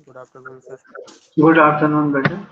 Good afternoon sir. Good afternoon बेटा।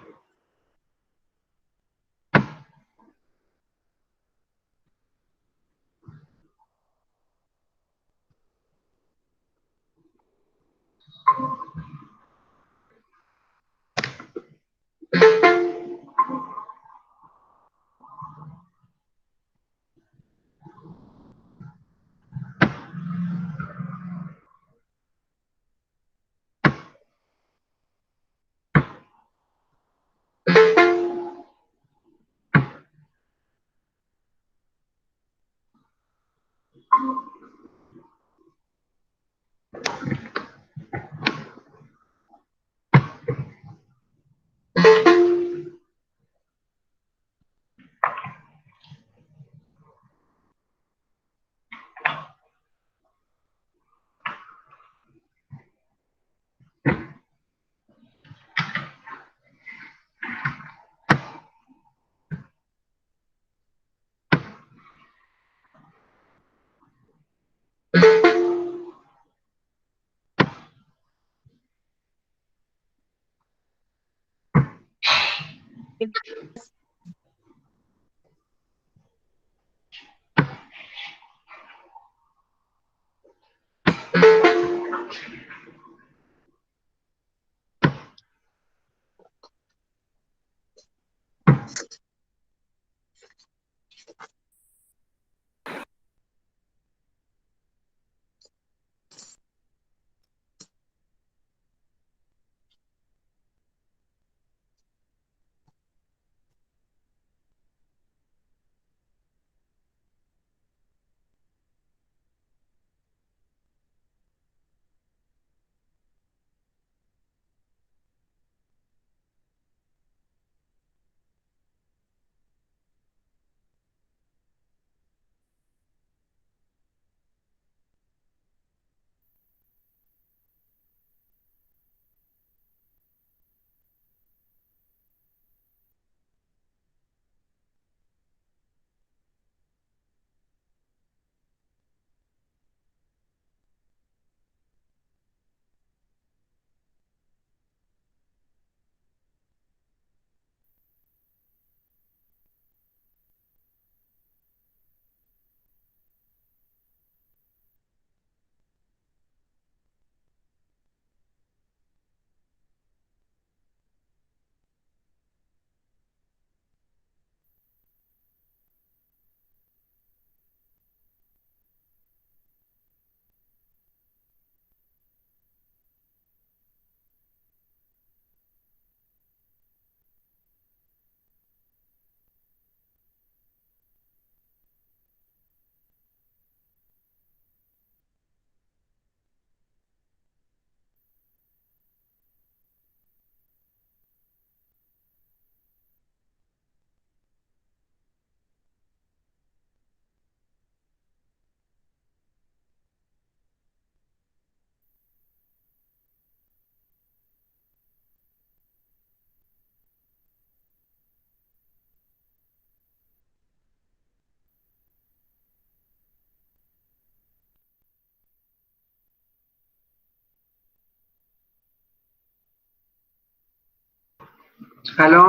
Hello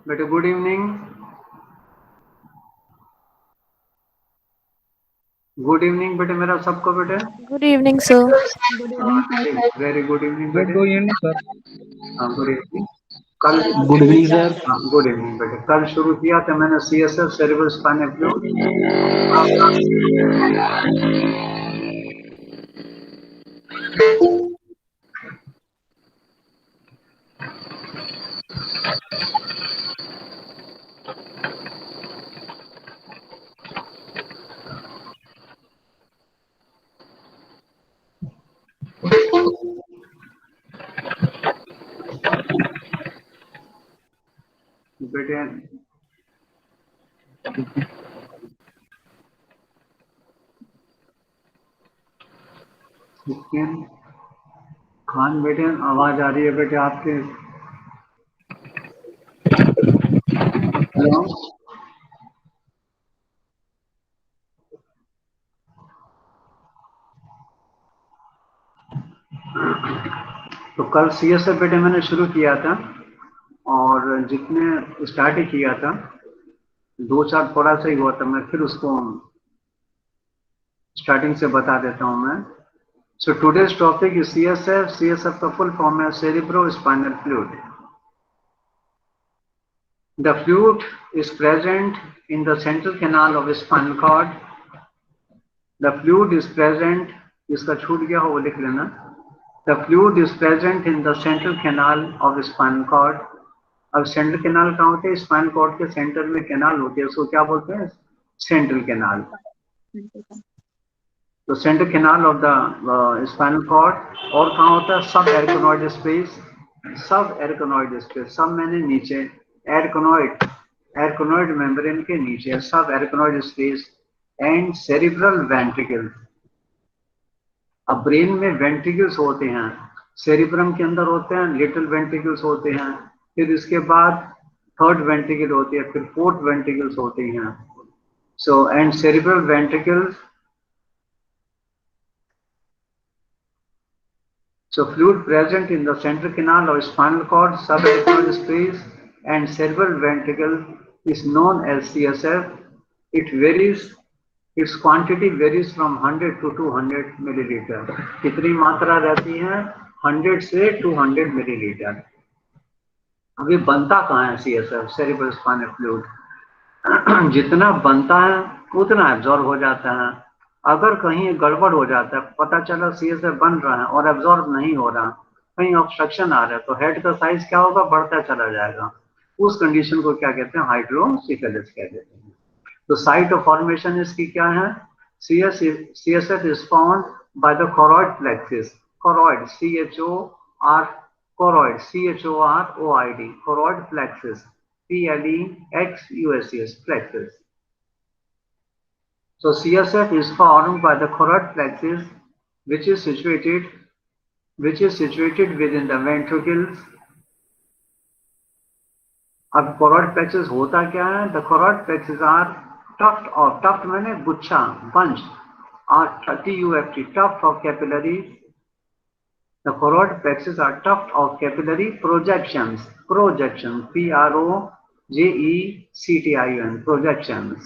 बेटे, good evening. Good evening बेटे, मेरा सबको बेटे। Good evening sir. Very good evening बेटे। Good evening sir. हाँ, गुड इवनिंग। कल गुड इवनिंग सर। हाँ, गुड इवनिंग बेटे। कल शुरू किया था मैंने CSF सेरेब्रल स्पाइनल फ्लूइड। बेटे, खान बेटे आवाज आ रही है बेटे आपके? हेलो, तो कल CSF बेटे मैंने शुरू किया था और जितने स्टार्ट ही किया था 2-4 थोड़ा सा ही हुआ था, मैं फिर उसको स्टार्टिंग से बता देता हूं मैं। So today's topic is CSF। CSF का फुल फॉर्म है cerebrospinal fluid. The fluid is present in the central canal of the spinal cord. The fluid is present, जिसका छूट गया हो वो लिख लेना। The fluid is present in the central canal of the spinal cord. अब central canal कहाँ होते हैं? स्पाइनल कॉर्ड के सेंटर में कैनाल होती है, उसको क्या बोलते हैं? Central canal. तो central canal of the spinal cord. और कहाँ होता है? सब एर्गोनॉइड स्पेस। सब एर्गोनॉइड स्पेस, सब मैंने नीचे, एर्गोनॉइड, एर्गोनॉइड मेम्ब्रेन के नीचे सब एर्गोनॉइड स्पेस एंड सेरिब्रल वेंट्रिकल। अब ब्रेन में वेंट्रिकल्स होते हैं, सेरिब्रम के अंदर होते हैं, लिटिल वेंट्रिकल्स होते हैं, फिर इसके बाद थर्ड वेंट्रिकल होती है, फिर फोर्थ वेंट्रिकल्स होती हैं। So and cerebral ventricles, so fluid present in the central canal of spinal cord, subarachnoid space and cerebral ventricle is known as CSF. It varies, its quantity varies from 100 to 200 milliliter. कितनी मात्रा रहती है? 100 से 200 millilitre. अभी बनता कहाँ है CSF, cerebral spinal fluid? जितना बनता है उतना एब्जॉर्ब हो जाता है। अगर कहीं गड़बड़ हो जाता है, पता चला CSF बन रहा है और एब्जॉर्ब नहीं हो रहा, कहीं ऑब्स्ट्रक्शन आ रहा है, तो हेड का साइज क्या होगा? बढ़ता चला जाएगा। उस कंडीशन को क्या कहते हैं? हाइड्रोसिफेलिस कह देते हैं। तो साइट ऑफ फॉर्मेशन इसकी क्या है? CSF is found by the choroid plexus. Choroid, CHOR, choroid, CHOROID, choroid plexus, PLEXUSES, plexus. So CSF is formed by the choroid plexus, which is situated within the ventricles. अब choroid plexus होता क्या है? The choroid plexus are tuft of, tuft मैंने गुच्छा, bunch, are TUFT, tuft of capillaries. The choroid plexus are tuft of capillary projections, PROJECTION, projections.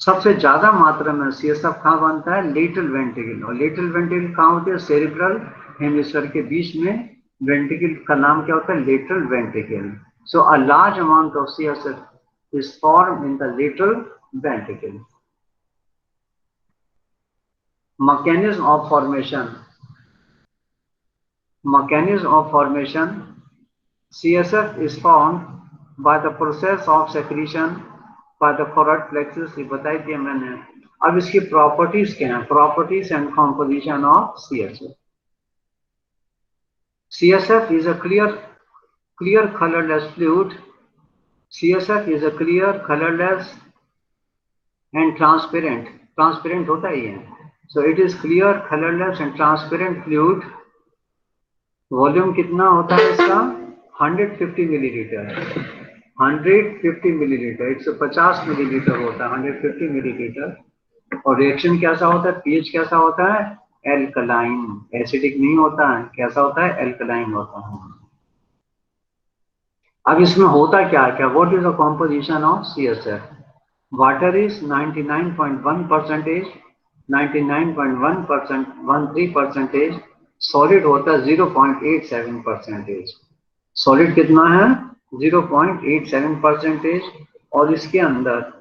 सबसे ज्यादा मात्रा में CSF कहाँ बनता है? Lateral ventricle. और लेटरल वेंट्रिकल कहाँ होती है? सेरिब्रल हेमिस्फीयर के बीच में वेंट्रिकल का नाम क्या होता है? Lateral ventricle. So a large amount of CSF is form in the lateral ventricle. Mechanism of formation, mechanism of formation, CSF is formed by the process of secretion by the choroid plexus, ये बताई दिया मैंने। अब इसकी properties क्या हैं? Properties and composition of CSF. CSF is a clear colorless fluid. CSF is a clear colorless and transparent. Transparent होता ही है। So it is clear colorless and transparent fluid. Volume कितना होता है इसका? 150 मिलीलीटर। 150 मिलीलीटर, 150 मिलीलीटर होता है 150 millilitre. और reaction कैसा होता है? पीएच कैसा होता है? एल्कलाइन, एसिडिक नहीं होता है। कैसा होता है? एल्कलाइन होता है। अब इसमें होता क्या है? What is the composition of CSF? Water is 99.1%, 99.1%, solid होता है 0.87%। सॉलिड कितना है? 0.87%। और इसके अंदर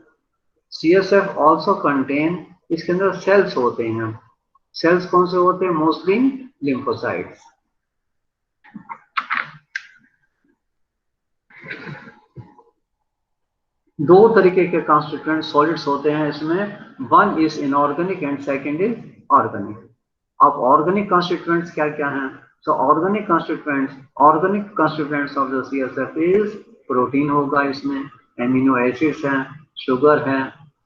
CSF ऑल्सो कंटेन, इसके अंदर सेल्स होते हैं। सेल्स कौन से होते हैं? Mostly lymphocytes. दो तरीके के कॉन्स्टिट्यूएंट सॉलिड्स होते हैं इसमें, one is inorganic and second is organic. अब ऑर्गेनिक कॉन्स्टिट्यूएंट्स क्या क्या हैं? So organic constituents of the CSF is protein होगा इसमें, एमिनो एसिड्स हैं, शुगर है,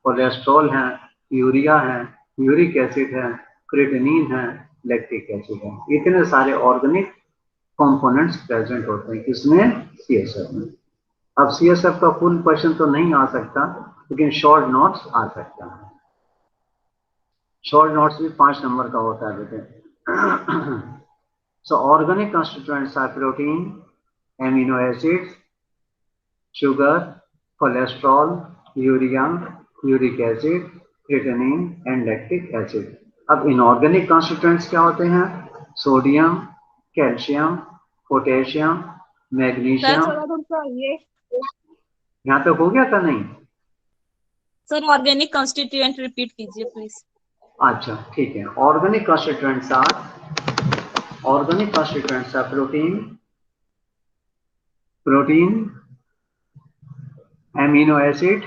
कोलेस्ट्रॉल है, यूरिया है, यूरिक एसिड है, क्रिएटिनिन है, लैक्टिक एसिड है। इतने सारे ऑर्गेनिक कंपोनेंट्स प्रेजेंट होते हैं किसमें? सीएसएफ में। अब सीएसएफ का फुल क्वेश्चन तो नहीं आ सकता, लेकिन शॉर्ट नोट्स आ सकता है। शॉर्ट नोट्स भी 5 नंबर का होता है बेटे। So organic constituents are protein, amino acids, sugar, cholesterol, urea, uric acid, creatinine and lactic acid. अब inorganic constituents क्या होते हैं? Sodium, calcium, potassium, magnesium. थोड़ा थोड़ा ये यहाँ तक हो गया था नहीं? सर ऑर्गेनिक कॉन्स्टिट्यूएंट रिपीट कीजिए प्लीज। अच्छा ठीक है। Organic constituents are protein, amino acid,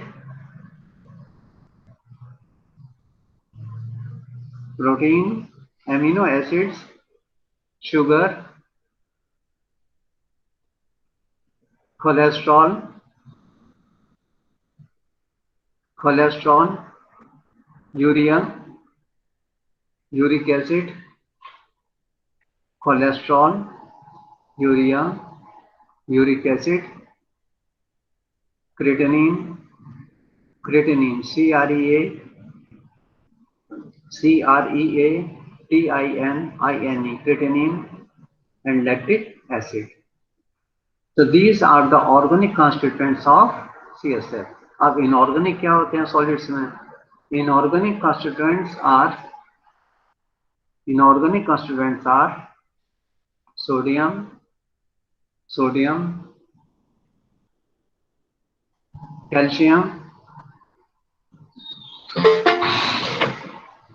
amino acids, sugar, cholesterol, urea, uric acid, cholesterol, urea, uric acid, creatinine, creatinine, creatinine, and lactic acid. So these are the organic constituents of CSF. अब inorganic क्या होते हैं solids में? Inorganic constituents are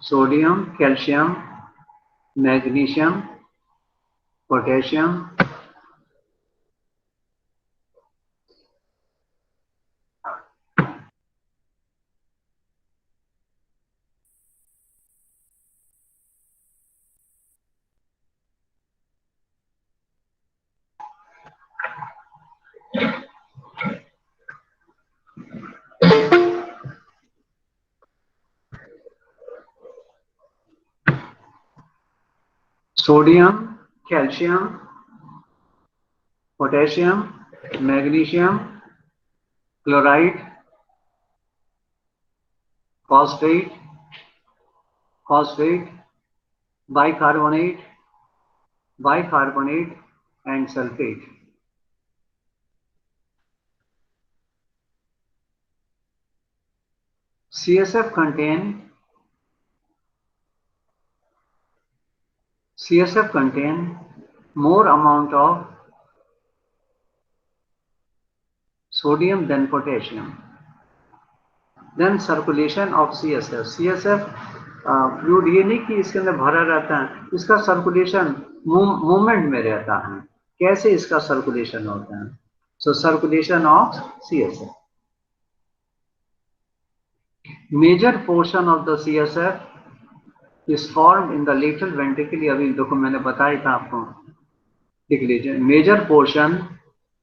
sodium, calcium, magnesium, potassium, sodium, calcium, potassium, magnesium, chloride, phosphate, bicarbonate, and sulfate. CSF contain more amount of sodium than potassium. Then circulation of CSF fluid ये नहीं कि इसके अंदर भरा रहता है, इसका सर्कुलेशन मूवमेंट में रहता है। कैसे इसका सर्कुलेशन होता है? So circulation of CSF, major portion of the CSF is formed in the lateral ventricle। अभी देखो मैंने बताया था आपको, लिख लीजिए। मेजर पोर्शन,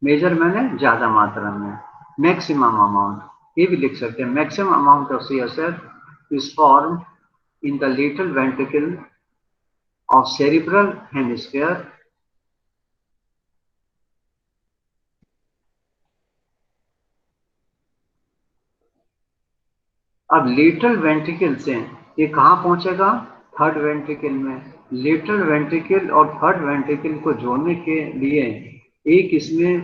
मेजर मैंने ज्यादा मात्रा में, मैक्सिमम अमाउंट, ये भी लिख सकते हैं। Maximum amount of CSF is formed in the lateral ventricle of cerebral hemisphere अब लेटरल वेंट्रिकल से ये कहाँ पहुंचेगा? थर्ड वेंट्रिकल में। लेटरल वेंट्रिकल और थर्ड वेंट्रिकल को जोड़ने के लिए एक इसमें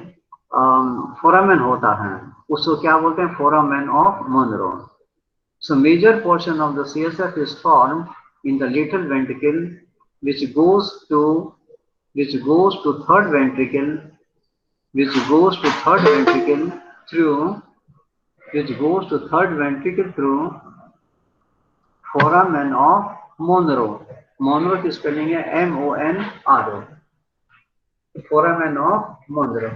फोरामेन होता है, उसको क्या बोलते हैं? Foramen of Monro. So major portion of the CSF is formed in the lateral ventricle which goes to third ventricle through foramen of Monro। Monro की स्पेलिंग है MONRO, foramen of Monro।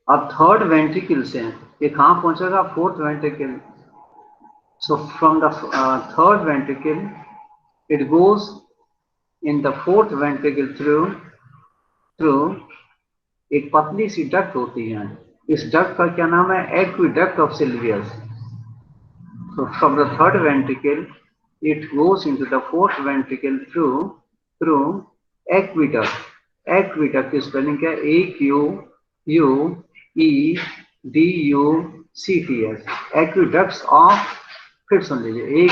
अब third ventricle से ये कहाँ पहुंचेगा? Fourth ventricle. So from the third ventricle, it goes in the fourth ventricle through एक पतली सी duct होती है. इस डक्ट का क्या नाम है? Aqueduct of Silvius. So from the third ventricle, it goes into the fourth ventricle through aqueduct. Aqueduct की स्पेलिंग क्या है? AQUEDUCTS. Aqueducts of, फिर सुन लीजिए,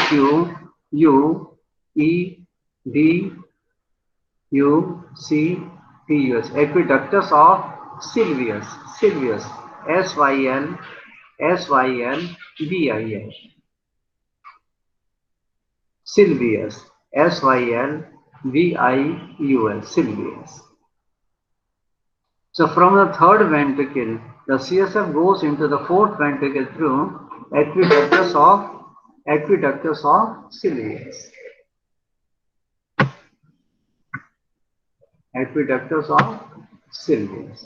AQUEDUCTUS. Aqueductus of Sylvius. Sylvius. SYLVIS. Sylvius. SYLVIUS. Sylvius. So from the third ventricle, the CSF goes into the fourth ventricle through aqueductus of Sylvius. Aqueductus of Sylvius.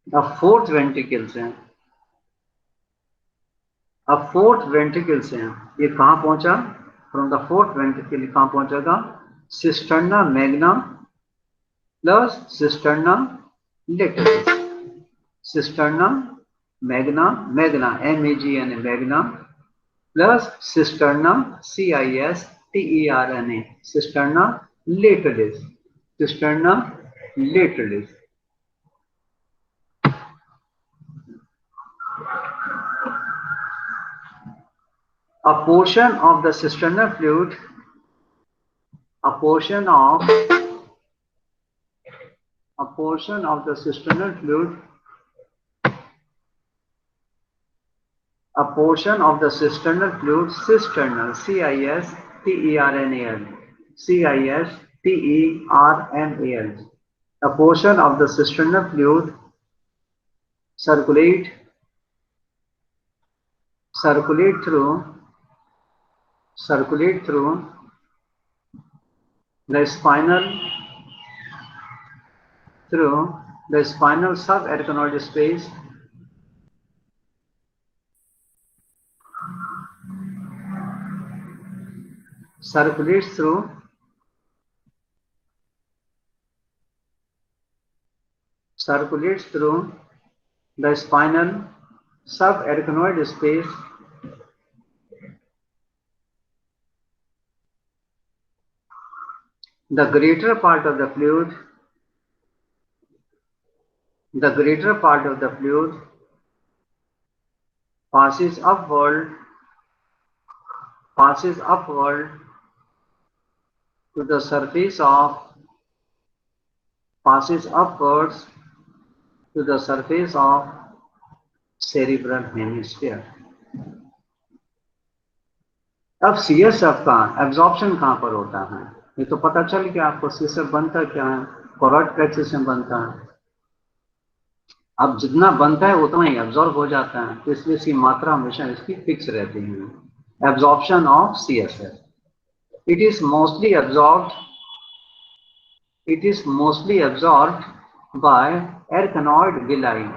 The fourth ventricle से ये कहाँ पहुंचा? From the fourth ventricle कहाँ पहुंचेगा? Cisterna magna plus cisterna latalis. Cisterna magna, M-A-G-N-A, magna plus cisterna, C-I-S-T-E-R-N-A, cisterna latalis. Cisterna latalis. A portion of the cisternal fluid, a portion of the cisternal fluid, a portion of the cisternal fluid, cisternal, C-I-S-T-E-R-N-A-L, C-I-S-T-E-R-N-A-L. A portion of the cisternal fluid circulate through the spinal subarachnoid space circulates through the spinal subarachnoid space the greater part of the fluid passes upward to the surface of cerebral hemisphere. अब CSF का absorption कहाँ पर होता है? ये तो पता चल गया आपको. CSF बनता क्या है? कोरोइड प्लेक्सस में बनता है. अब जितना बनता है उतना ही एब्जॉर्ब हो जाता है, तो इसलिए इसकी मात्रा हमेशा इसकी फिक्स रहती है. Absorption of CSF. It is mostly absorbed by arachnoid villi.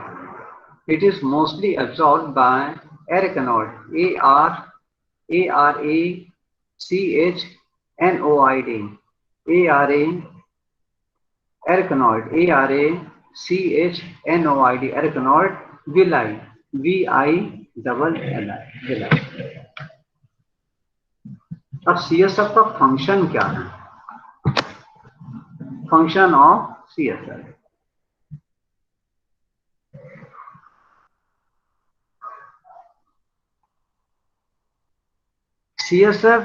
It is mostly absorbed by arachnoid, A-R-A-C-H-N-O-I-D, arachnoid, arachnoid villi, V-I-L-L-I, villi. अब CSF का फंक्शन क्या है? Function of CSF. CSF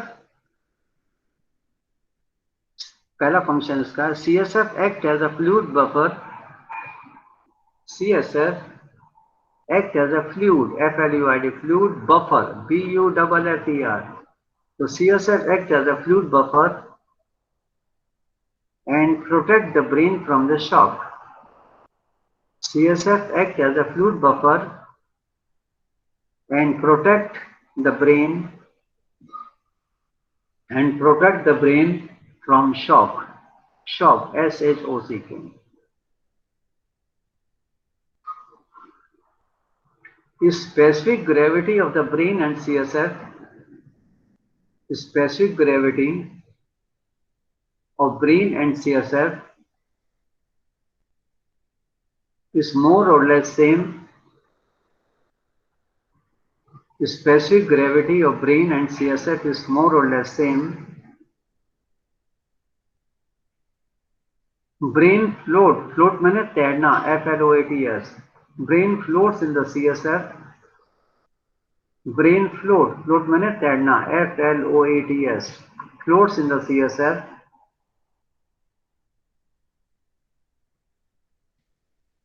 पहला फंक्शन इसका है. CSF act as a fluid buffer. CSF act as a fluid, F-L-U-I-D, fluid buffer, B-U-F-F-E-R. So CSF act as a fluid buffer and protect the brain from the shock. CSF act as a fluid buffer and protect the brain from shock. Shock, S-H-O-C-K. Specific gravity of the brain and CSF, specific gravity of brain and CSF is more or less same. Specific gravity of brain and CSF is more or less same. Brain float मैंने तैरना, FLOATS. Brain floats in the CSF. Brain float मैंने तैरना, FLOATS. Floats in the CSF.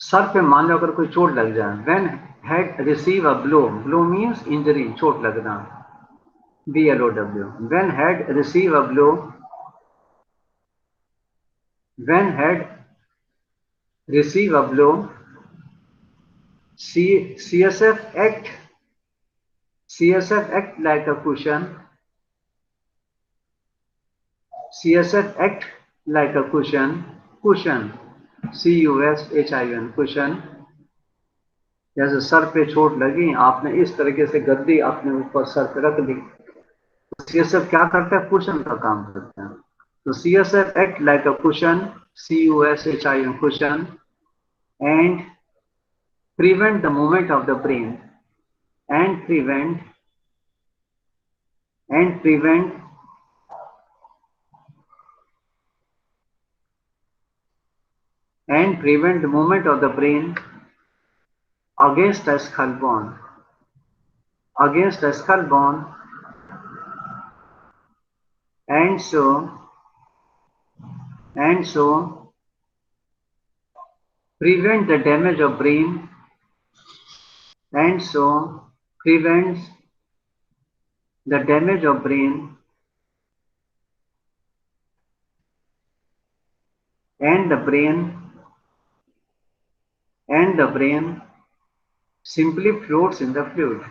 Sir पे मान लो अगर कोई चोट लग जाए, when head receive a blow means injury, चोट लगना, BLOW. When head receive a blow, CSF act like a cushion. CSF act like a cushion. Cushion. Cushion. जैसे सर पे चोट लगी, आपने इस तरीके से गद्दी अपने ऊपर सर पे रख दी, तो CSF क्या करता है? कुशन का काम करता है. तो CSF act like a cushion, cushion, and prevent the movement of the brain, and prevent the movement of the brain against a skull bone. And so prevent the damage of brain, and so prevents the damage of brain, and the brain simply floats in the fluid.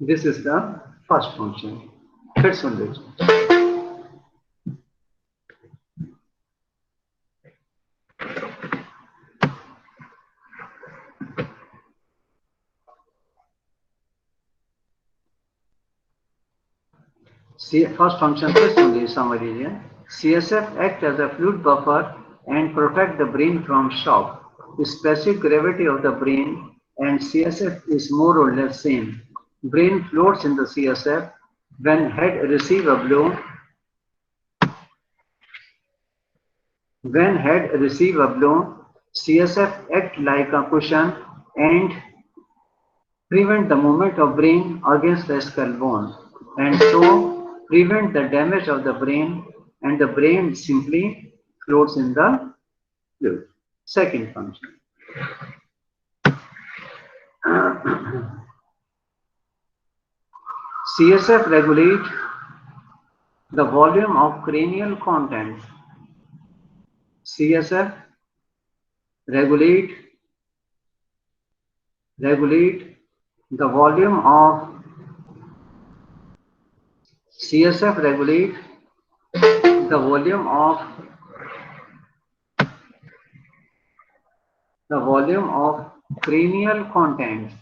This is the first function. फिर सुन लीजिए. First function फिर सुन लीजिए, समझ लीजिए. CSF act as a fluid buffer and protect the brain from shock. The specific gravity of the brain and CSF is more or less same. Brain floats in the CSF. When head receive a blow, CSF act like a cushion and prevent the movement of brain against the skull bone, and so prevent the damage of the brain, and the brain simply floats in the fluid. Second function. CSF regulate the volume of cranial content. CSF regulate the volume of cranial contents.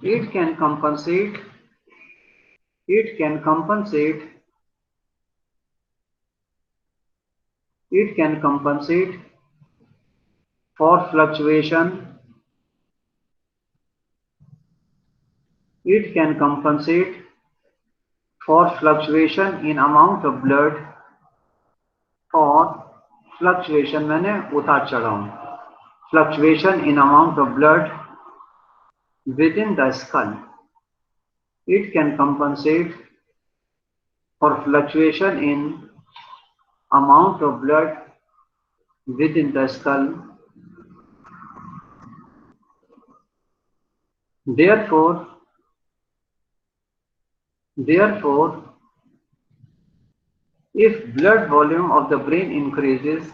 It can compensate for fluctuation. It can compensate for fluctuation in amount of blood. For fluctuation मैंने उतार चढ़ाव. Fluctuation in amount of blood within the skull. It can compensate for fluctuation in amount of blood within the skull. Therefore, if blood volume of the brain increases,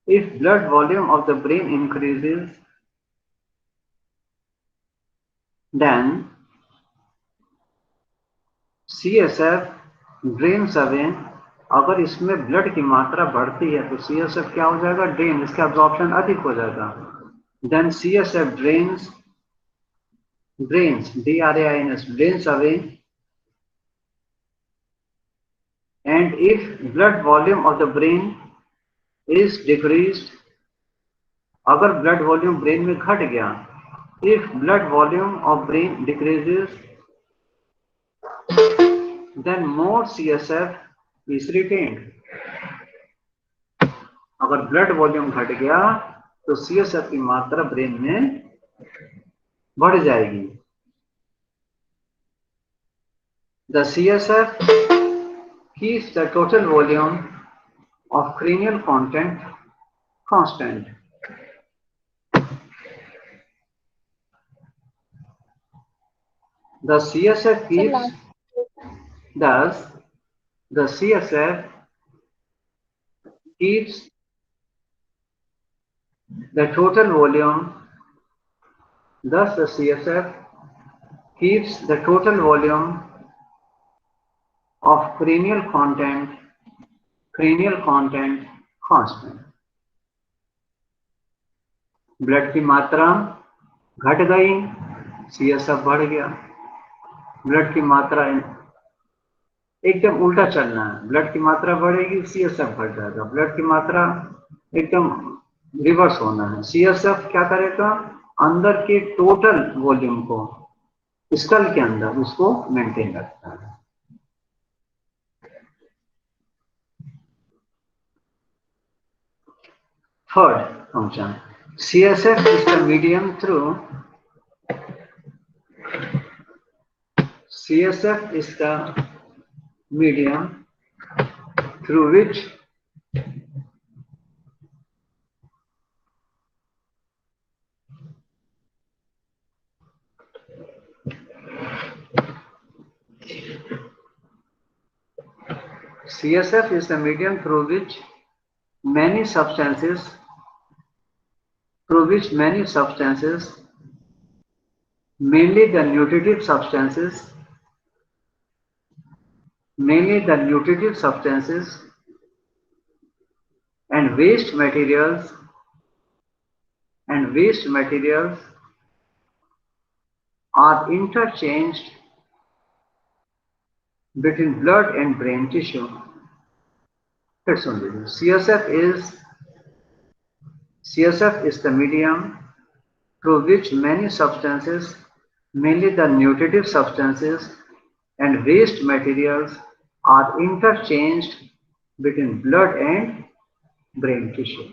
If blood volume of the brain increases, then CSF drains away. अगर इसमें blood की मात्रा बढ़ती है तो CSF क्या हो जाएगा? ड्रेन, इसका एब्जॉर्प्शन अधिक हो जाएगा. Then CSF drains DRAINS drains away. And if blood volume of the brain is decreased, अगर ब्लड वॉल्यूम ब्रेन में घट गया, if blood volume of brain decreases, then more CSF is retained. अगर blood volume घट गया तो CSF की मात्रा ब्रेन में बढ़ जाएगी. The CSF keeps the total volume of cranial content constant. The CSF keeps thus the CSF keeps the total volume. Thus the CSF keeps the total volume of cranial content constant. Blood की मात्रा घट गई, CSF बढ़ गया. Blood की मात्रा एकदम उल्टा चलना है. ब्लड की मात्रा बढ़ेगी, CSF बढ़ जाएगा. ब्लड की मात्रा एकदम रिवर्स होना है. CSF क्या करेगा? अंदर के टोटल वॉल्यूम को स्कल के अंदर उसको मेंटेन रखता है. Third function, CSF is the medium through which CSF is the medium through which many substances, mainly the nutritive substances and waste materials are interchanged between blood and brain tissue. Let's only do. CSF is the medium through which many substances, mainly the nutritive substances and waste materials, are interchanged between blood and brain tissue.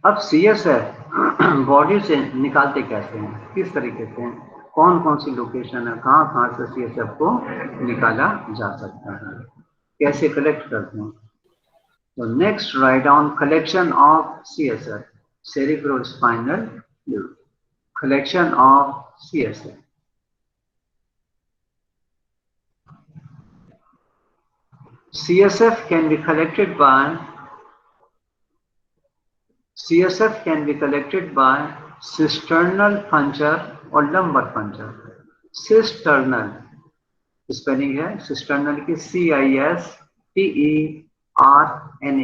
अब CSF body से निकालते कैसे हैं, किस तरीके से, कौन कौन सी लोकेशन है, कहाँ से CSF को निकाला जा सकता है, कैसे कलेक्ट करते हैं. तो next write down collection of CSF, cerebrospinal fluid, collection of CSF. CSF can be collected by cisternal puncture or lumbar puncture. Cisternal spelling है cisternal की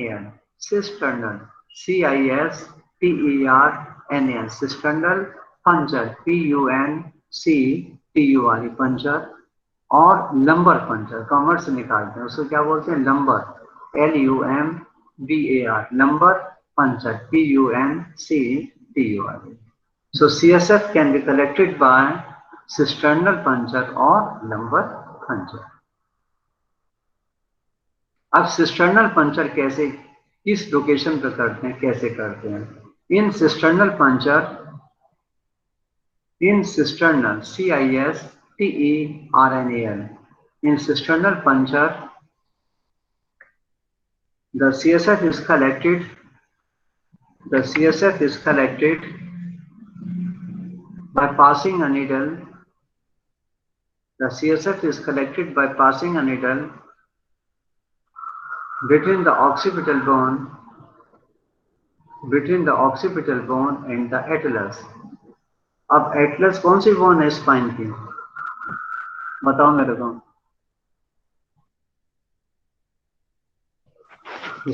CISTERNAL, cisternal CISTERNAL, cisternal puncture PUNCTUR puncture और lumbar puncture कमर से निकालते हैं, उसको क्या बोलते हैं? lumbar, LUMBAR, lumbar puncture PUNCTUR. So CSF can be collected by cisternal puncture or lumbar puncture. अब cisternal puncture कैसे, किस लोकेशन पर करते हैं, कैसे करते हैं? In cisternal puncture, CISTERNAL, in cisternal puncture, the CSF is collected by passing a needle The CSF is collected by passing a needle between the occipital bone and the atlas. अब Atlas कौन सी bone है spine की? बताओ मेरे को।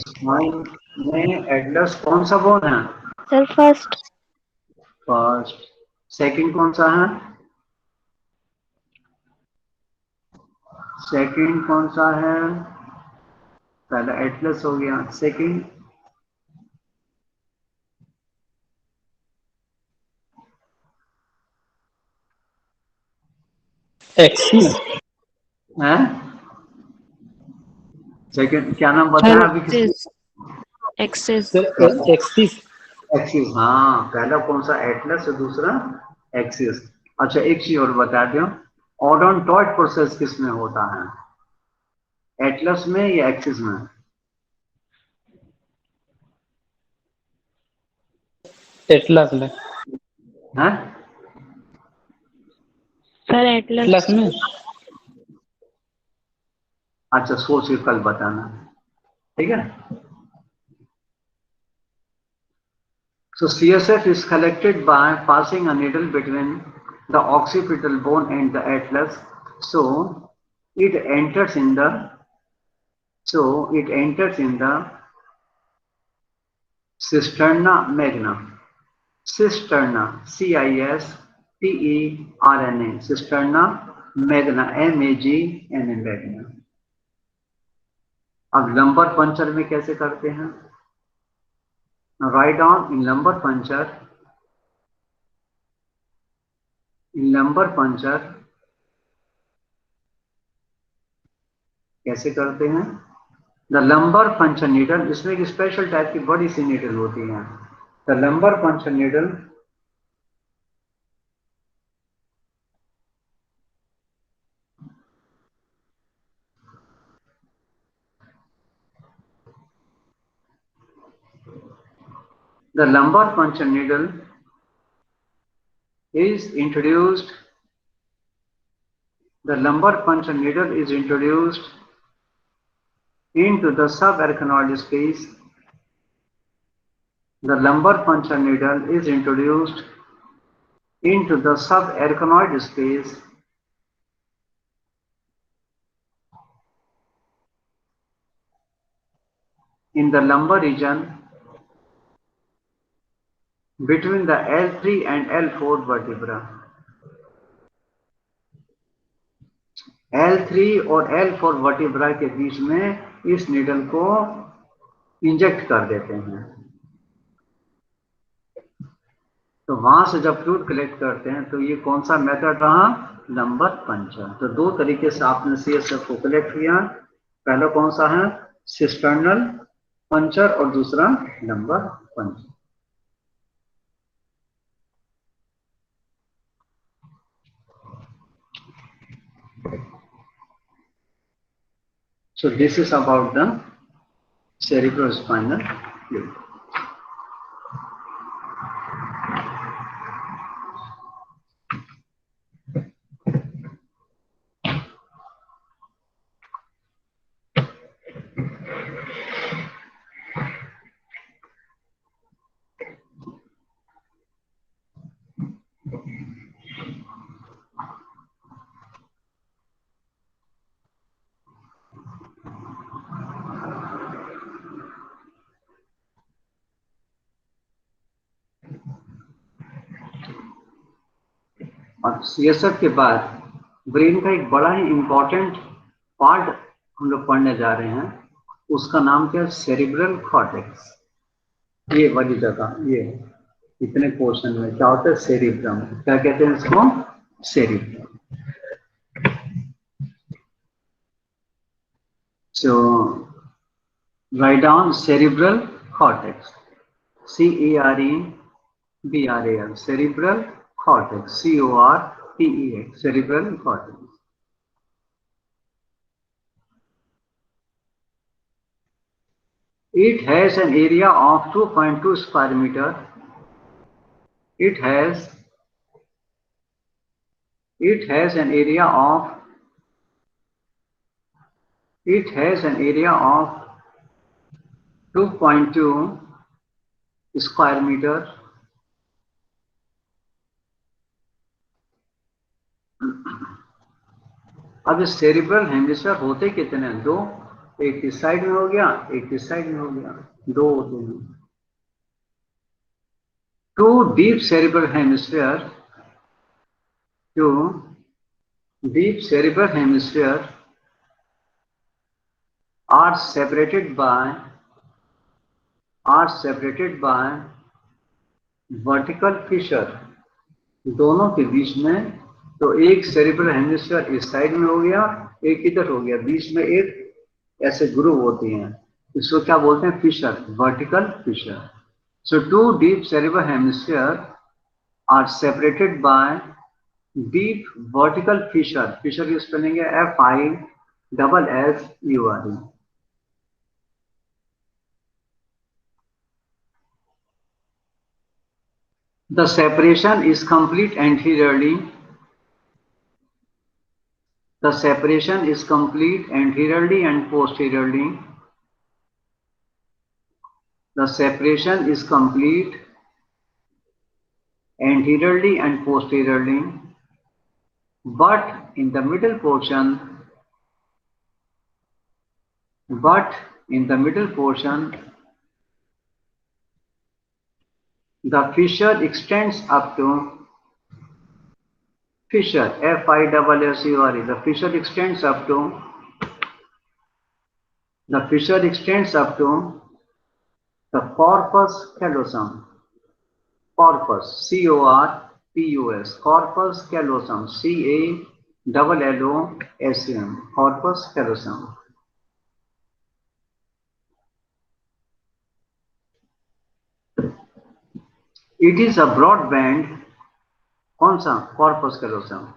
Spine में Atlas कौन सा बोन है? Sir first. सेकंड कौन सा है? सेकंड कौन सा है? पहला एटलस हो गया, सेकंड एक्सिस है। सेकंड क्या नाम बताया अभी किसी? एक्सिस। Axis axis. हाँ, पहला कौन सा? एटलस और दूसरा एक्सिस। अच्छा, एक चीज और बता दूं, ओडोंटॉइड प्रोसेस किस में होता है? एटलस में या एक्सिस में? एटलस में। है? सर एटलस एटलस में। अच्छा, सोच के कल बताना, ठीक है? So CSF is collected by passing a needle between the occipital bone and the atlas. So it enters in the cisterna magna. Cisterna, Cisterna, cisterna magna, magna, magna. अब lumbar puncture में कैसे करते हैं? Write down in lumbar puncture कैसे करते हैं? The lumbar puncture needle, इसमें एक स्पेशल टाइप की बड़ी सी नीडल होती है। The lumbar puncture needle is introduced into the subarachnoid space. The lumbar puncture needle is introduced into the subarachnoid space in the lumbar region between the L3 and L4 vertebra. L3 और L4 vertebra के बीच में इस needle को inject कर देते हैं। तो वहां से जब फ्लूइड कलेक्ट करते हैं तो ये कौन सा मेथड रहा? Lumbar puncture. तो दो तरीके से आपने सीएसएफ को कलेक्ट किया। पहला कौन सा है? सिस्टर्नल पंचर और दूसरा lumbar puncture. So this is about the cerebrospinal fluid. और सीएसएफ के बाद ब्रेन का एक बड़ा ही इंपॉर्टेंट पार्ट हम लोग पढ़ने जा रहे हैं, उसका नाम क्या है? Cerebral cortex. ये वाली जगह, ये इतने पोर्शन में क्या होता है? सेरिब्रम। क्या कहते हैं इसको? Cerebrum. So write down cerebral cortex, CEREBRAL, cerebral cortex, CORTEX, cerebral cortex. It has an area of 2.2 square meter. It has It has an area of 2.2 square meter. अब इस सेरिब्रल हेमिस्फीयर होते कितने हैं? दो, एक इस साइड में हो गया, एक इस साइड में हो गया, दो होते हैं। Two deep cerebral hemisphere are separated by vertical fissure, दोनों के बीच में। तो एक सेरिब्रल हेमिस्फीयर इस साइड में हो गया, एक इधर हो गया, बीच में एक ऐसे ग्रूव होती हैं, इसको क्या बोलते हैं? Fissure, vertical fissure. So two deep cerebral hemisphere are separated by deep vertical fissure. Fissure की स्पेलिंग है FISSUR। The separation is complete anteriorly. The separation is complete anteriorly and posteriorly. The separation is complete anteriorly and posteriorly. But in the middle portion, the fissure extends up to fissure, FISSURE. The fissure extends up to the corpus callosum. Corpus, CORPUS, corpus callosum, CALLOSUM, corpus callosum. It is a broad band. कौन सा? corpus callosum.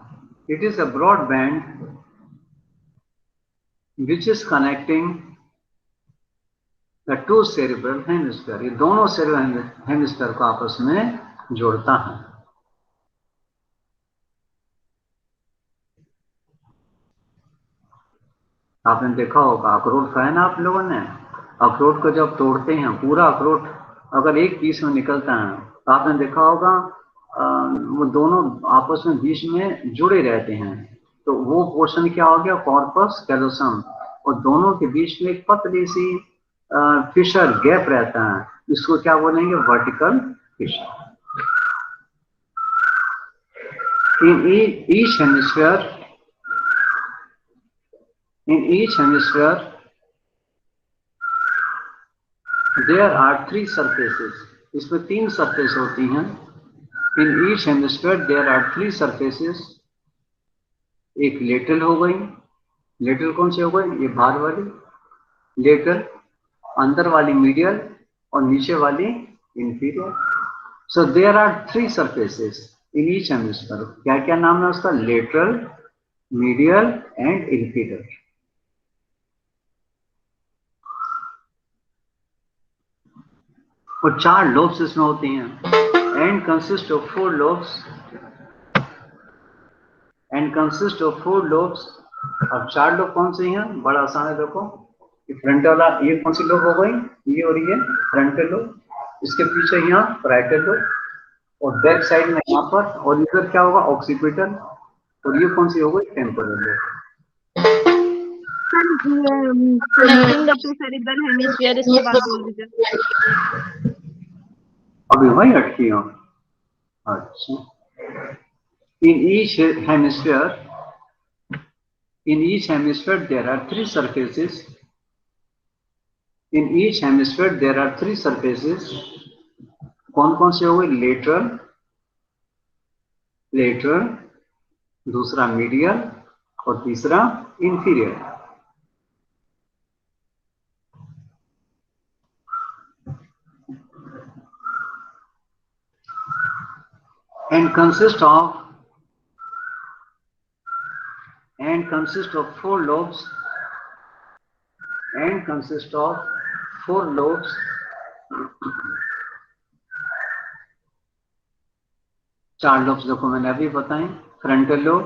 It is a broad band which is connecting the two cerebral hemisphere. ये दोनों cerebral hemisphere को आपस में जोड़ता है। आपने देखा होगा, अखरोट खाया ना आप लोगों ने? अखरोट को जब तोड़ते हैं, पूरा अखरोट अगर एक पीस में निकलता है, तो आपने देखा होगा वो दोनों आपस में बीच में जुड़े रहते हैं। तो वो पोर्शन क्या हो गया? Corpus callosum. और दोनों के बीच में एक पतली सी फिशर गैप रहता है, इसको क्या बोलेंगे? Vertical fissure. In each hemisphere, there are three surfaces. इसमें तीन सरफेस होती हैं। In each hemisphere, there are three surfaces. एक लेटरल हो गई। लेटरल कौन सी हो गई? ये बाहर वाली लेटरल, अंदर वाली मीडियल, और नीचे वाली inferior. So there are three surfaces in each hemisphere. क्या क्या नाम है उसका? Lateral, medial and inferior. और चार लोब्स इसमें होती हैं। And consist of four lobes. अब चार लोब कौन से हैं? बड़ा आसान है, देखो। फ्रंट वाला, ये कौन सी लोब हो गई? ये और ये फ्रंटल लोब। इसके पीछे यहाँ पैराइटल लोब, और बैक साइड में यहाँ पर, और इधर क्या होगा? ऑक्सीपिटल। और ये कौन सी हो गई? Temporal lobe. connecting the two cerebral hemisphere, इसके बाद बोल दीजिए। अभी वही अटकी हो। अच्छा। In each hemisphere there are three surfaces. In each hemisphere there are three surfaces. कौन कौन से हो गए? लेटरल, दूसरा मीडियल, और तीसरा inferior. and consist of four lobes. चार लोब्स देखो मैंने अभी बताएं। फ्रंटल लोब,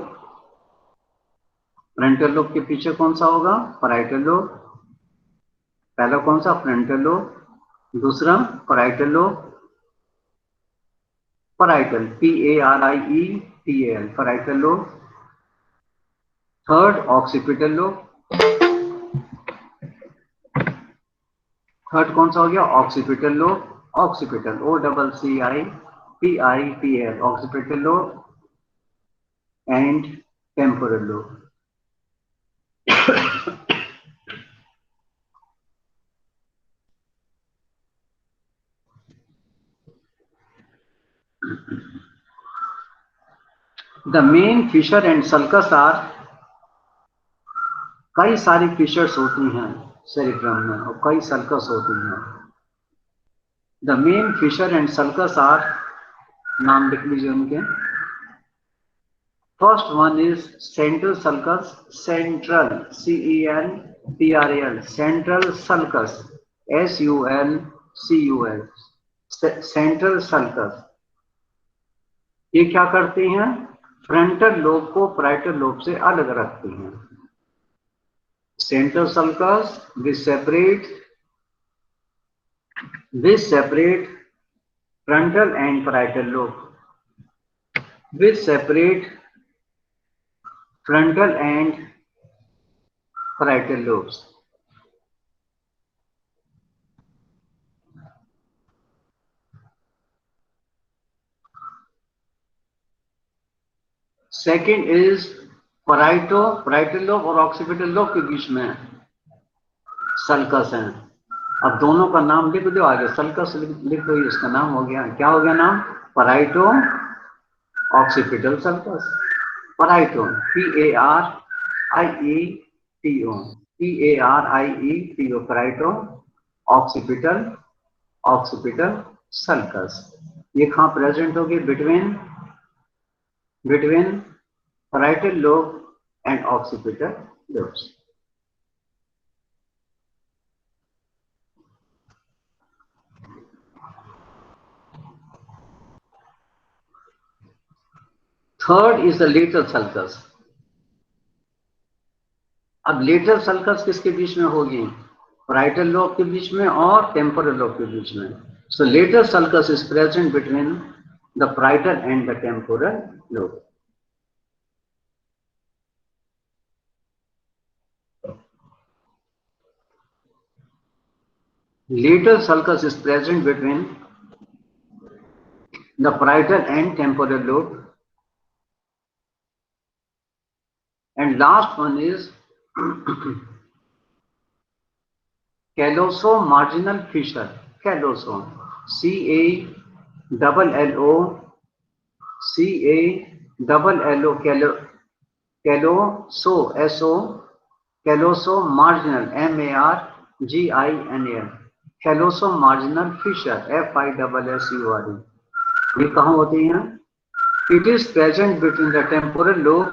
फ्रंटल लोब के पीछे कौन सा होगा? Parietal lobe. पहला कौन सा? फ्रंटल लोब, दूसरा parietal lobe, parietal PARIETAL parietal lobe, third occipital lobe, third कौन सा हो गया? Occipital lobe, occipital OCCIPITL occipital lobe and temporal lobe. The main fissure and sulcus are, कई सारी फिशर्स होती हैं सेरिब्रम में और कई सल्कस होती हैं। The main fissure and sulcus are, नाम लिख लीजिए उनके। First one is central sulcus, central CENTRAL central sulcus SULCUS central sulcus. ये क्या करते हैं? फ्रंटल लोब को पैराइटल लोब से अलग रखते हैं। Central sulcus which separate frontal and parietal lobe, which separate frontal and parietal lobes. Second is parietal lobe और occipital lobe के बीच में सल्कस है। अब दोनों का नाम लिख दो आगे, सल्कस लिख दो, इसका नाम हो गया, क्या हो गया नाम? पैराइटो occipital sulcus. पैराइटो PARIETO पैराइटो occipital sulcus. ये कहाँ प्रेजेंट होगी? Between parietal lobe and occipital lobes. Third is the lateral sulcus. अब लेटरल सल्कस किसके बीच में होगी? पैराइटल लोब के बीच में और टेम्पोरल लोब के बीच में। So lateral sulcus is present between the parietal and the temporal lobe. Lateral sulcus is present between the parietal and temporal lobe. And last one is callosum-marginal fissure. Callosum, CALLOCALLO, callosum-marginal, MARGINAL, callosum-marginal fissure, FISSURE. ये कहाँ होती हैं? It is present between the temporal lobe.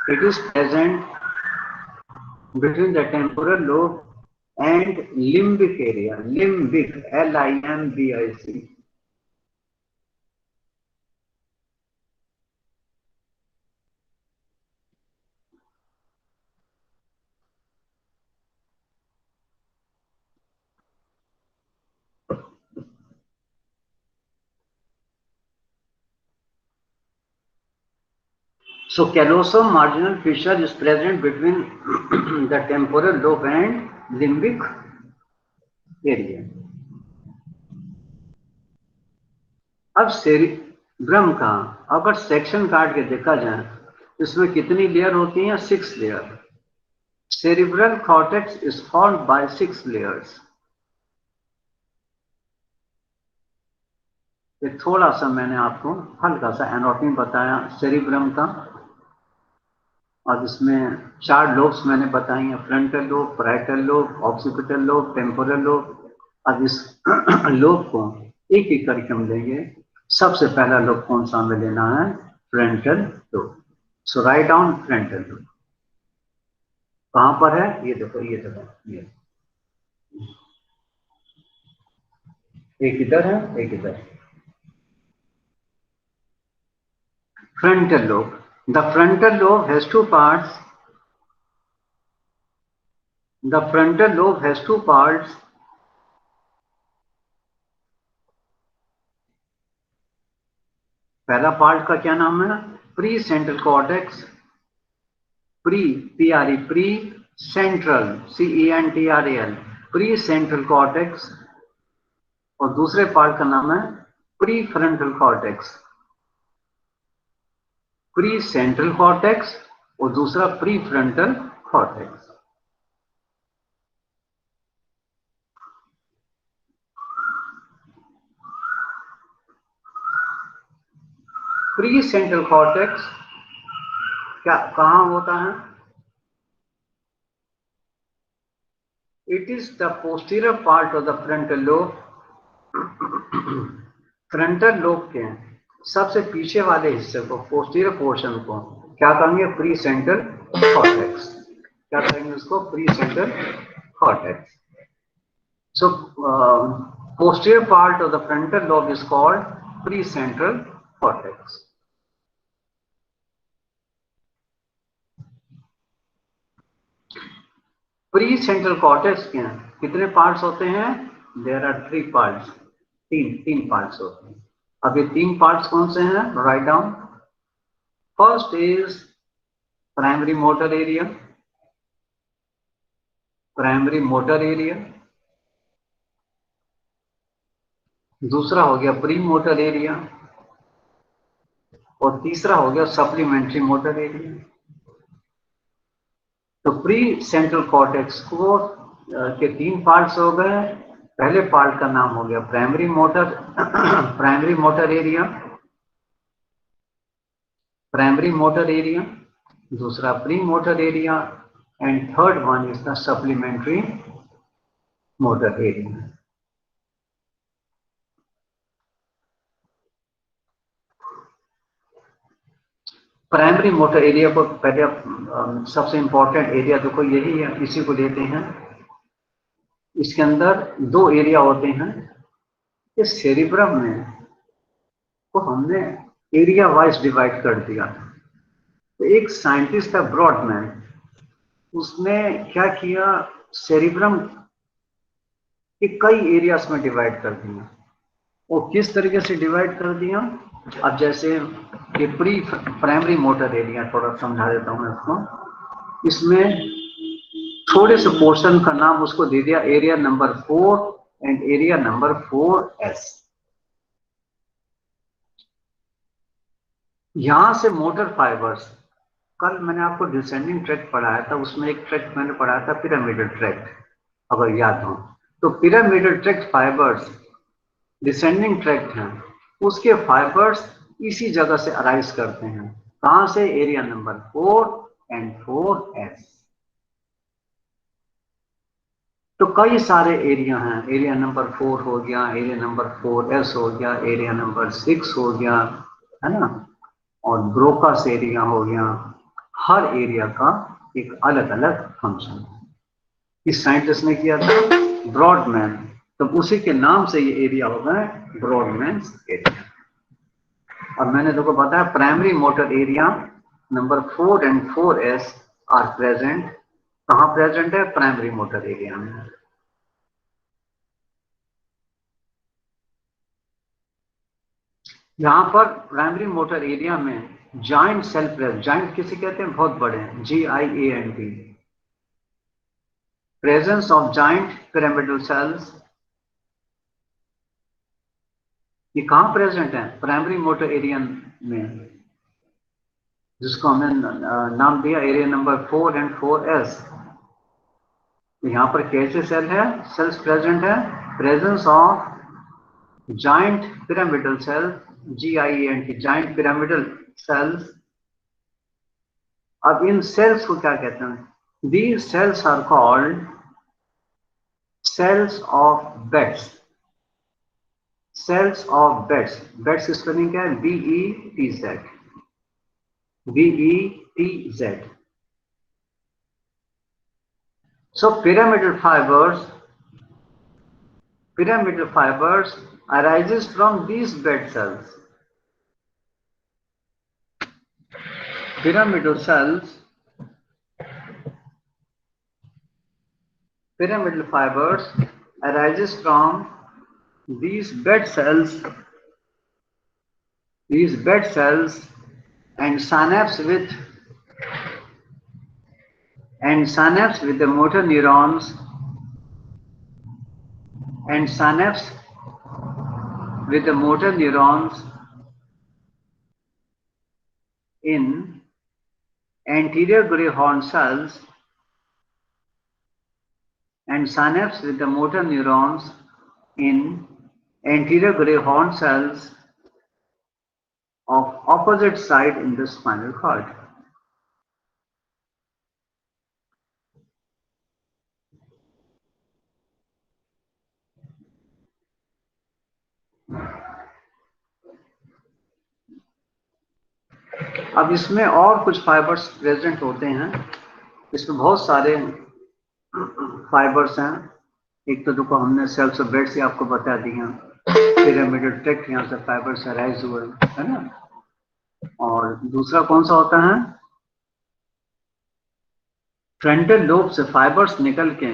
It is present between the temporal lobe and limbic area. Limbic, LIMBIC. So callosum marginal fissure is present between the temporal lobe and limbic area. अब cerebrum का अगर section काट के देखा जाए, इसमें कितनी layer होती हैं? 6 layer. Cerebral cortex is formed by 6 layers. ये थोड़ा सा मैंने आपको हल्का सा एनाटॉमी बताया सेरिब्रम का, और इसमें 4 लोब्स मैंने बताई हैं, frontal lobe, parietal lobe, occipital lobe, temporal lobe. अब इस लोब को एक एक करके हम लेंगे। सबसे पहला लोब कौन सा हमें लेना है? Frontal lobe. So write down frontal lobe. कहां पर है? ये देखो, ये एक इधर है, एक इधर। Frontal lobe. The frontal lobe has two parts. The frontal lobe has two parts. पहला पार्ट का क्या नाम है? Pre central cortex. Pre central CENTRAL pre central cortex. और दूसरे पार्ट का नाम है pre frontal cortex. Pre central cortex और दूसरा pre frontal cortex. Pre central cortex क्या कहां होता है? It is the posterior part of the frontal lobe. Frontal lobe के सबसे पीछे वाले हिस्से को, पोस्टीरियर पोर्शन को क्या कहेंगे? Pre central cortex. क्या कहेंगे उसको? Pre central cortex. So posterior part of the frontal lobe is called precentral cortex. Precentral cortex के कितने पार्ट्स होते हैं? There are 3 parts. तीन पार्ट्स होते हैं. अब ये 3 पार्ट्स कौन से हैं? Write down. First is primary motor area. Primary motor area. दूसरा हो गया प्री मोटर एरिया और तीसरा हो गया सप्लीमेंट्री मोटर एरिया. तो प्री सेंट्रल कॉर्टेक्स को के 3 पार्ट्स हो गए. पहले पार्ट का नाम हो गया प्राइमरी मोटर एरिया, दूसरा pre motor area and third one is the supplementary motor area. Primary motor area को पहले सबसे इंपॉर्टेंट एरिया देखो यही है, इसी को लेते हैं. इसके अंदर 2 एरिया होते हैं. इस सेरिब्रम में को हमने एरिया वाइज डिवाइड कर दिया. तो एक साइंटिस्ट है ब्रॉडमैन, उसने क्या किया? सेरिब्रम के कई एरियाज में डिवाइड कर दिया. वो किस तरीके से डिवाइड कर दिया? अब जैसे ये प्राइमरी मोटर एरिया थोड़ा समझा देता हूं मैं इसको. इसमें थोड़े से पोर्शन का नाम उसको दे दिया area number 4 and area number 4S. यहां से मोटर फाइबर्स, कल मैंने आपको डिसेंडिंग ट्रैक्ट पढ़ाया था, उसमें एक ट्रैक्ट मैंने पढ़ाया था पिरामिडल ट्रैक्ट, अगर याद हो तो. Pyramidal tract fibres descending tract हैं, उसके फाइबर्स इसी जगह से अराइज करते हैं. कहां से? Area number 4 and 4S. तो कई सारे एरिया हैं. एरिया नंबर 4 हो गया, एरिया नंबर 4S हो गया, एरिया नंबर 6 हो गया, है ना, और ब्रोकास एरिया हो गया. हर एरिया का एक अलग अलग फंक्शन है. इस साइंटिस्ट ने किया था ब्रॉडमैन, तो उसी के नाम से ये एरिया हो गए ब्रॉडमैन्स एरिया. और मैंने देखो बताया primary motor area number 4 and 4S are present. कहां प्रेजेंट है? प्राइमरी मोटर एरिया में. यहां पर प्राइमरी मोटर एरिया में जॉइंट सेल प्रेजेंट. जॉइंट किसे कहते हैं? बहुत बड़े, GIANT. Presence of joint pyramidal cells. ये कहां प्रेजेंट है? प्राइमरी मोटर एरिया में, जिसको हमने नाम दिया एरिया नंबर 4 एंड 4S. यहां पर कैसे सेल है? सेल्स प्रेजेंट है. Presence of joint pyramidal cell, GIANT, joint pyramidal cells. अब इन सेल्स को क्या कहते हैं? These cells are called cells of Betz. Cells of Betz. Betz की स्पेलिंग क्या है? BETZ. BETZ. So pyramidal fibers arises from these Betz cells. pyramidal cells, pyramidal fibers arises from these bed cells and synapse with the motor neurons in anterior gray horn cells and synapse with the motor neurons in anterior gray horn cells of opposite side in the spinal cord. अब इसमें और कुछ fibres present होते हैं, इसमें बहुत सारे fibres हैं। एक तो देखो हमने सेल्स ऑफ बेड से आपको बता दिया, पिरामिडल ट्रैक्ट यहाँ से फाइबर्स अराइज हुए, है ना। और दूसरा कौन सा होता है, फ्रंटल लोब से फाइबर्स निकल के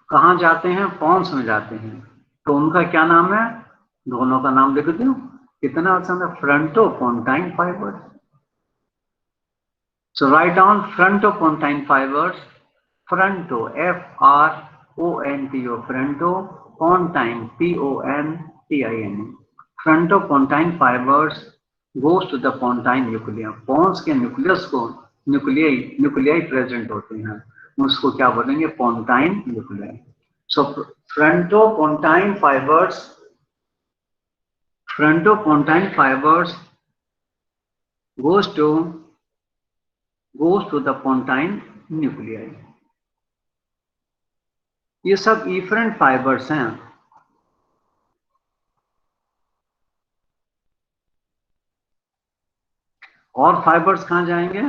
कहाँ जाते हैं, पॉन्स में जाते हैं। तो उनका क्या नाम है, दोनों का नाम लिख दो, कितना आसान है, फ्रंटोपोन्टाइन fibres. So write down frontopontine fibers, fronto, F-R-O-N-T-O, frontopontine, P-O-N-T-I-N-E. Frontopontine fibers goes to the pontine nucleus. Pons के न्यूक्लियस को न्यूक्लियाई प्रेजेंट होते हैं, उसको क्या बोलेंगे, pontine nuclei. So frontopontine fibers goes to the pontine nuclei. ये सब efferent fibres हैं। और फाइबर्स कहां जाएंगे,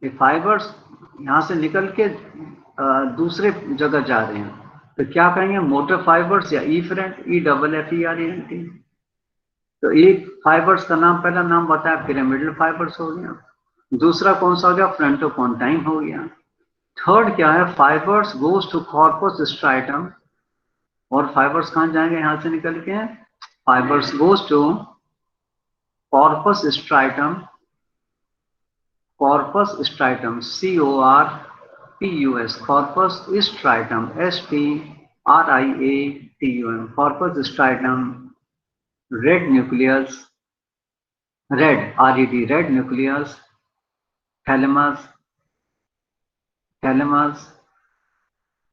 ये फाइबर्स यहां से निकल के दूसरे जगह जा रहे हैं, तो क्या कहेंगे, मोटर फाइबर्स या इफरेंट, E-double-F-E-R-E-N-T। तो एक फाइबर्स का नाम, पहला नाम बताया पिरामिडल फाइबर्स हो गया, दूसरा कौन सा हो गया, फ्रंटोपोन्टाइन हो गया। थर्ड क्या है, fibres goes to corpus striatum. और फाइबर्स कहां जाएंगे यहां से निकल के, fibres goes to corpus striatum, C-O-R-P-U-S, corpus striatum, S-T-R-I-A-T-U-M, corpus striatum, red nucleus, red, R-E-D, red nucleus, thalamus,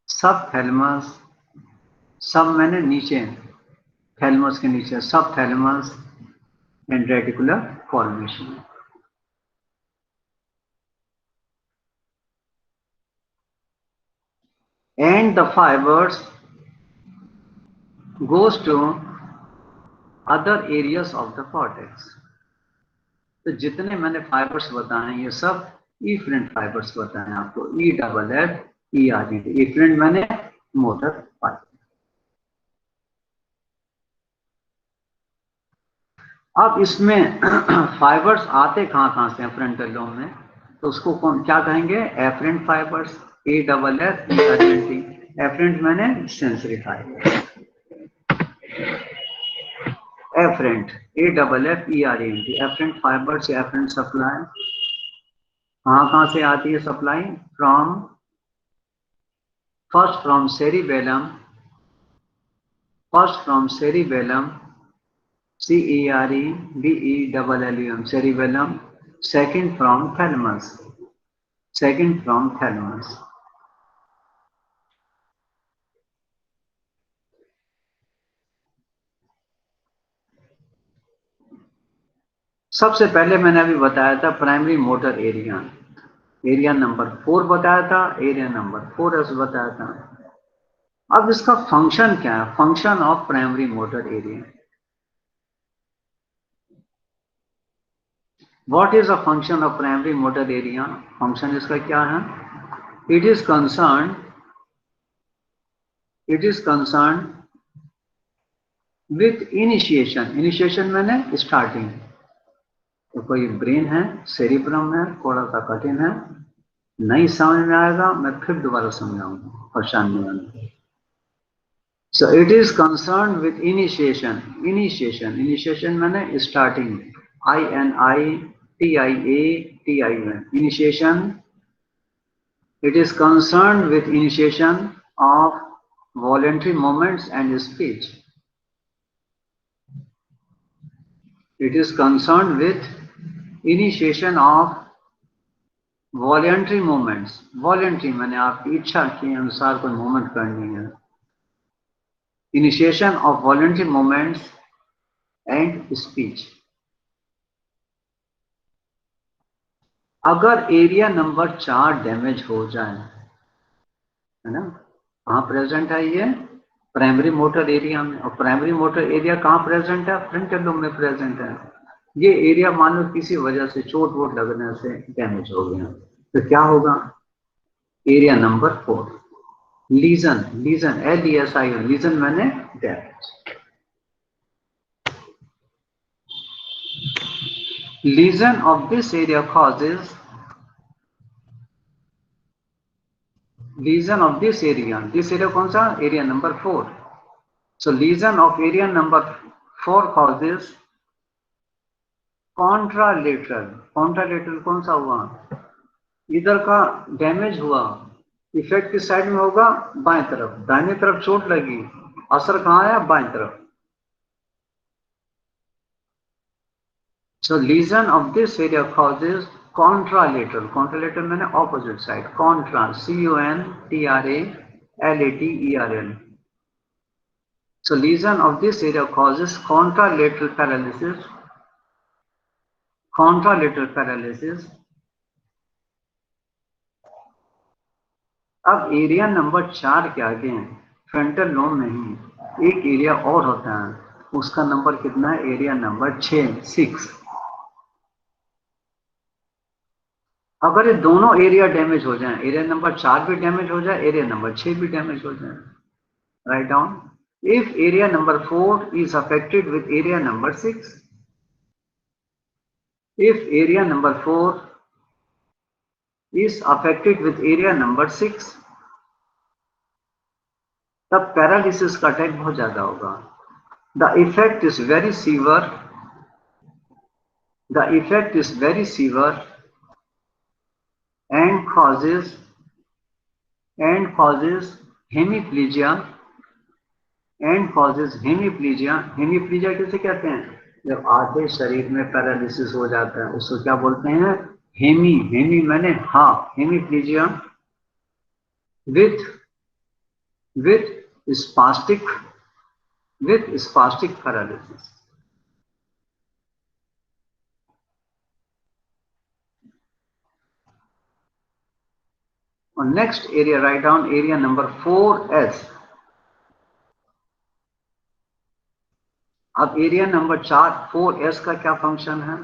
subthalamus, सब मैंने नीचे, थैलेमस के नीचे, subthalamus and reticular formation. And the fibers goes to other areas of the cortex. तो जितने मैंने fibres बताए ये सब इफरेंट फाइबर्स बताए आपको, E-double-F-E-R-E-T, इफरेंट मैंने मोटर फाइबर। अब इसमें फाइबर्स आते कहां से हैं फ्रंटल लोब में, तो उसको क्या कहेंगे, एफरेंट फाइबर्स, E-double-F-E-R-E-N-T। एफरेंट मैंने sensory fibre, efferent, E-double-F-E-R-E-N-T, efferent fibre से एफरेंट सप्लाई कहां से आती है supply, first from cerebellum, C-E-R-E-B-E-L-L-U-M, cerebellum, second from thalamus, सबसे पहले मैंने अभी बताया था प्राइमरी मोटर एरिया नंबर 4 बताया था, एरिया नंबर 4 बताया था। अब इसका फंक्शन क्या है, function of primary motor area, what is the function of primary motor area, function इसका क्या है, it is concern with initiation, initiation मैंने स्टार्टिंग। तो कोई ब्रेन है, सेरिब्रम है, थोड़ा सा कठिन है, नहीं समझ में आएगा, मैं फिर दोबारा समझाऊंगा, परेशान नहीं होना। So it is concerned with initiation. Initiation मैंने starting. INITIATION. Initiation. It is concerned with initiation of voluntary movements and speech. It is concerned with initiation of voluntary movements. Voluntary मैंने आपकी इच्छा के अनुसार कोई मूवमेंट करनी है। Initiation of voluntary movements and speech. अगर एरिया नंबर 4 डैमेज हो जाए, है ना, कहाँ प्रेजेंट है ये? प्राइमरी मोटर एरिया में। और प्राइमरी मोटर एरिया कहाँ प्रेजेंट है? फ्रंटल लोब में प्रेजेंट है। ये एरिया मान लो किसी वजह से चोट वोट लगने से डैमेज हो गया, तो क्या होगा? Area number 4 lesion, lesion LESION, lesion मैंने damage. Lesion of this area causes, lesion of this area कौन सा? Area number 4। So lesion of area number 4 causes contralateral, contralateral कौन सा हुआ? इधर का डैमेज हुआ, इफेक्ट किस साइड में होगा? बाएं तरफ। दाहिने तरफ चोट लगी, असर कहाँ आया? बाएं तरफ। So lesion of this area causes contralateral, contralateral मैंने opposite side, contra, CONTRALATERL. So lesion of this area causes contralateral paralysis, contralateral paralysis. अब एरिया नंबर 4 के आगे फ्रंटल लोब नहीं, एक एरिया और होता है, उसका नंबर कितना है? Area number 6। अगर ये दोनों एरिया डैमेज हो जाए, एरिया नंबर 4 भी डैमेज हो जाए, एरिया नंबर 6 भी डैमेज हो जाए, write down. If area number 4 is affected with area number 6, if area number 4 is affected with area number 6, तब पैरालिसिस का अटैक बहुत ज्यादा होगा। The effect is very severe, the effect is very severe and causes hemiplegia, and causes hemiplegia। Hemiplegia किसे कहते हैं? जब आधे शरीर में पैरालिसिस हो जाता है उसको क्या बोलते हैं? हेमी, हेमी मैंने half, hemiplegia with spastic paralysis। और next area write down, area number 4S। अब एरिया नंबर 4S का क्या फंक्शन है?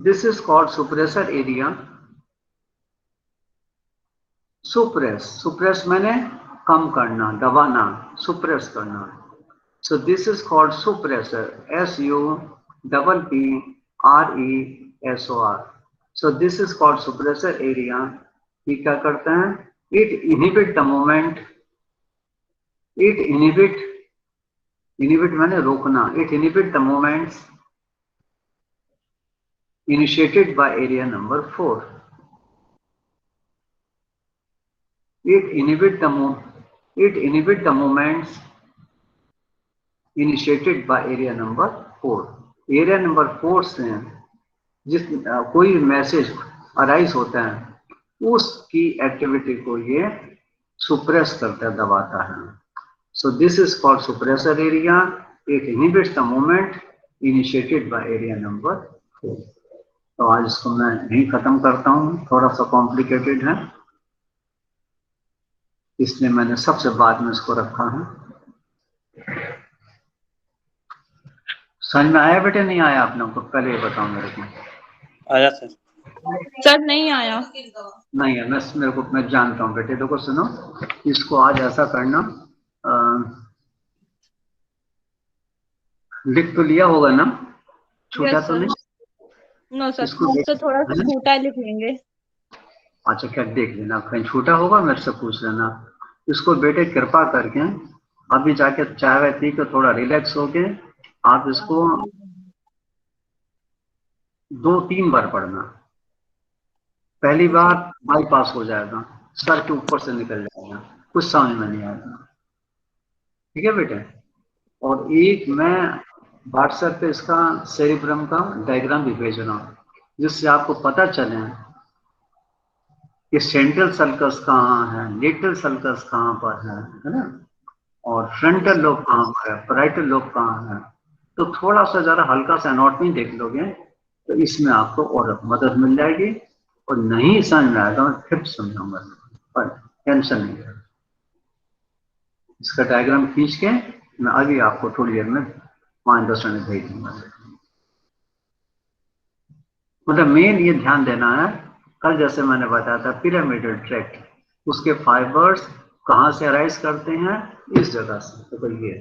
This is called suppressor area. Suppress मैंने कम करना, दबाना, सुप्रेस करना। So this is called suppressor, SUPPRESOR। So this is called suppressor area. ये क्या करते हैं? It inhibit the movement, it inhibit मैंने रोकना, it inhibit the movements initiated by area number 4। It inhibit the movements initiated by area number 4। Area number 4 से जिस कोई message arise होता है उसकी एक्टिविटी को ये सुप्रेस करता है, दबाता है। So this is called suppressor area. It inhibits the movement initiated by area number 4। तो आज इसको मैं यहीं खत्म करता हूँ, थोड़ा सा कॉम्प्लिकेटेड है इसलिए मैंने सबसे बाद में इसको रखा है। समझ में आया बेटे? नहीं आया आप लोगों को? पहले ये बताओ मेरे को। आया सर। सर नहीं आया। नहीं है, मैं जानता हूँ बेटे। देखो सुनो, इसको आज ऐसा करना, लिख तो लिया होगा ना, छूटा यस तो सर। नहीं नो सर, इसको? तो थोड़ा सा है ना? छोटा लिख लेंगे। अच्छा क्या देख लेना, कहीं छूटा होगा मेरे से पूछ लेना। इसको बेटे कृपा करके अभी जाके चाय वाय पी के थोड़ा रिलैक्स हो के आप इसको 2-3 बार पढ़ना। पहली बार बाईपास हो जाएगा, सर के ऊपर से निकल जाएगा, कुछ समझ में नहीं आएगा। ठीक है बेटे? और एक मैं व्हाट्सएप पे इसका सेरिब्रम का डायग्राम भी भेज रहा हूँ, जिससे आपको पता चले कि सेंट्रल सर्कस कहाँ है, लेटरल सर्कस कहाँ पर है ना, और फ्रंटल लोब कहाँ पर है, पैराइटल लोब कहाँ है। तो थोड़ा सा जरा हल्का सा एनाटॉमी देख लोगे तो इसमें आपको और मदद मिल जाएगी। और नहीं समझ में आएगा मैं फिर समझाऊंगा, पर टेंशन नहीं है। इसका डायग्राम खींच के मैं अभी आपको थोड़ी देर में 5-10 मिनट भेज दूंगा। मतलब मेन ये ध्यान देना है, कल जैसे मैंने बताया था पिरामिडल ट्रैक्ट, उसके फाइबर्स कहाँ से अराइज करते हैं, इस जगह से। तो ये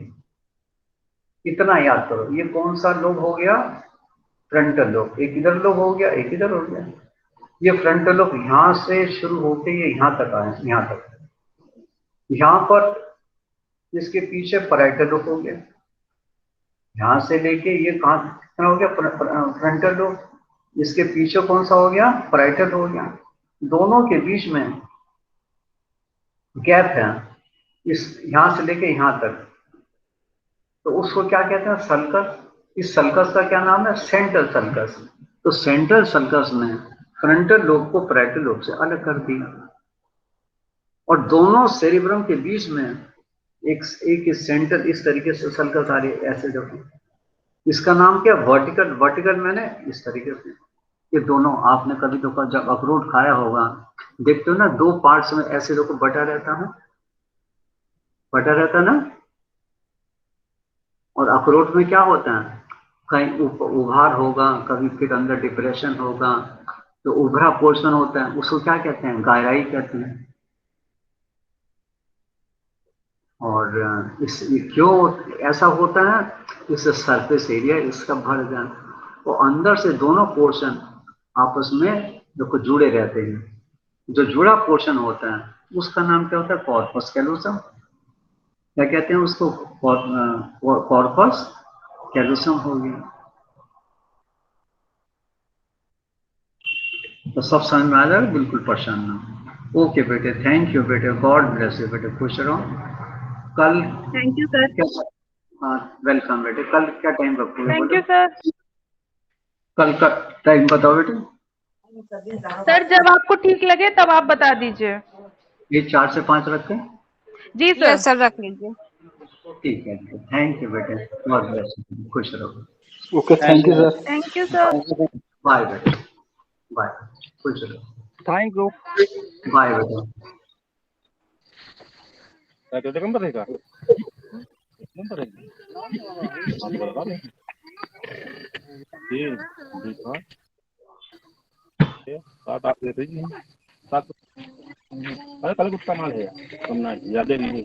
इतना याद करो, ये कौन सा लोब हो गया, फ्रंटल लोब। एक इधर लोब हो गया, एक इधर हो गया। ये फ्रंटल लोब यहां से शुरू होकर ये यहां तक आए, यहां तक। यहां पर इसके पीछे पैराइटल लोब हो गया, यहां से लेके ये कहां कितना हो गया, फ्रंटल लोब। इसके पीछे कौन सा हो गया, पैराइटल हो गया। दोनों के बीच में गैप है, इस यहां से लेके यहां तक। तो उसको क्या कहते हैं, सल्कस। इस सल्कस का क्या नाम है, सेंट्रल सल्कस। तो सेंट्रल सल्कस ने फ्रंटल लोब को पैराइटल लोब से अलग कर दिया, और दोनों सेरिब्रम के बीच में एक सेंटर इस तरीके से सल्कस आ रही है, ऐसे जो। इसका नाम क्या, वर्टिकल। वर्टिकल मैंने इस तरीके से। ये दोनों आपने कभी तो जब अखरोट खाया होगा, देखते हो ना, दो पार्ट्स में ऐसे देखो बटा रहता है, बटा रहता है ना। और अखरोट में क्या होता है, कहीं उभार होगा, कभी फिर अंदर डिप्रेशन होगा, तो उभरा पोर्शन होता है, उसको क्या कहते हैं, गायराई कहते हैं। और इस क्यों ऐसा होता है, इससे सरफेस एरिया इसका भर जाए, तो अंदर से दोनों पोर्शन आपस में देखो जुड़े रहते हैं। जो जुड़ा पोर्शन होता है उसका नाम क्या होता है, कॉर्पस कैलोसम। क्या कहते हैं उसको, कॉर्पस कैलोसम हो गया। तो सब समझ में आ जाएगा, बिल्कुल परेशान ना। ओके बेटे, थैंक यू बेटे, गॉड ब्लेस यू बेटे, खुश रहो। कल थैंक यू सर। क्या, हाँ वेलकम बेटे। कल क्या टाइम रखोगे थैंक बोलो? You sir. कल का टाइम बताओ बेटे। सर जब आपको ठीक लगे तब आप बता दीजिए। ये 4 से 5 रखें? जी सर। यस सर, रख लीजिए। ठीक है, थैंक यू बेटे, गॉड ब्लेस यू, खुश रहो। Okay, thank you sir. Thank you sir. Bye बेटे, बाय, खुश रहो। Thank you. बाय बेटे। क्या नंबर रहेगा, नंबर रहेगा ये 7 आप दे दीजिए 7। अरे कल कुछ कमाल है, कम ना ज्यादा नहीं